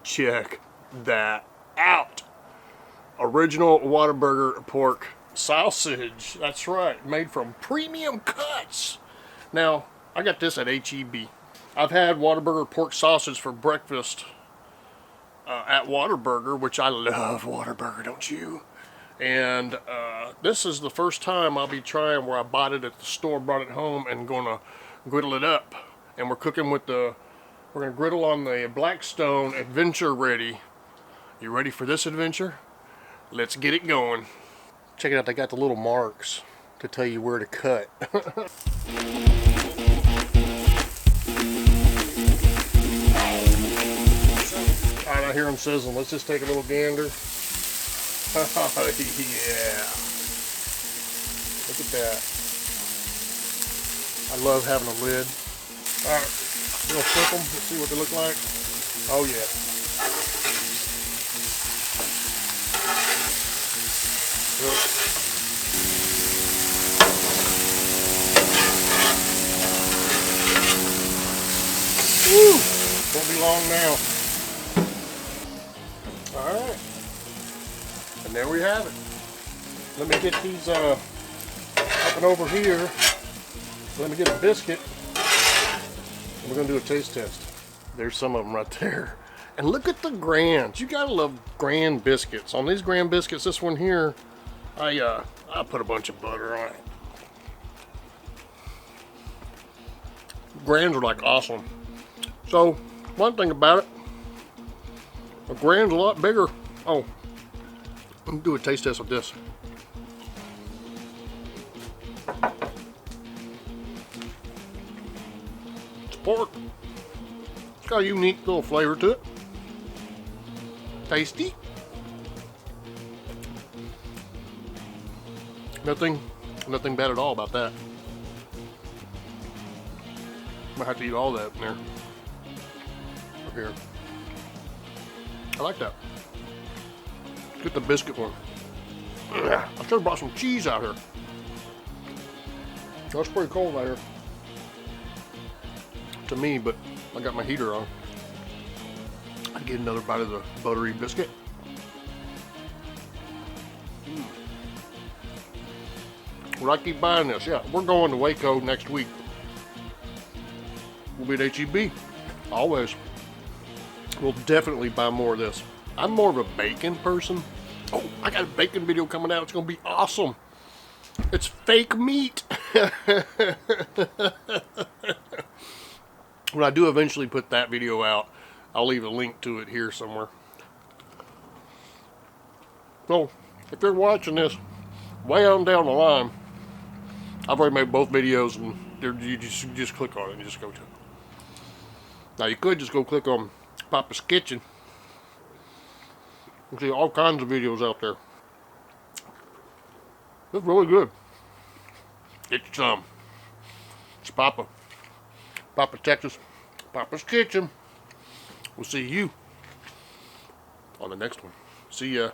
check that out. Original Whataburger pork sausage. That's right, made from premium cuts. Now, I got this at HEB. I've had Whataburger pork sausage for breakfast at Whataburger, which I love Whataburger, don't you? And this is the first time I'll be trying where I bought it at the store, brought it home, and gonna griddle it up. And we're cooking with we're gonna griddle on the Blackstone Adventure Ready. You ready for this adventure? Let's get it going. Check it out, they got the little marks to tell you where to cut. Alright, I hear them sizzling. Let's just take a little gander. Oh, yeah. Look at that. I love having a lid. Alright, we're going to flip them. Let's see what they look like. Oh, yeah. Woo! Won't be long now. Alright. And there we have it. Let me get these up and over here. Let me get a biscuit. And we're going to do a taste test. There's some of them right there. And look at the grands. You gotta love grand biscuits. On these grand biscuits, this one here, I put a bunch of butter on it. Grands are like awesome. So, one thing about it, a grand's a lot bigger. Oh, let me do a taste test with this. It's pork. It's got a unique little flavor to it. Tasty. Nothing bad at all about that. Might have to eat all that in there. Up here. I like that. Let's get the biscuit one. I should have brought some cheese out here. That's pretty cold out here. To me, but I got my heater on. I'd get another bite of the buttery biscuit. Would I keep buying this? Yeah, we're going to Waco next week. We'll be at HEB. Always. We'll definitely buy more of this. I'm more of a bacon person. Oh, I got a bacon video coming out. It's going to be awesome. It's fake meat. When I do eventually put that video out, I'll leave a link to it here somewhere. So, if you're watching this way on down the line, I've already made both videos, and you just click on it and just go to it. Now, you could just go click on Papa's Kitchen. You can see all kinds of videos out there. It's really good. Get you some. It's Papa, Texas, Papa's Kitchen. We'll see you on the next one. See ya.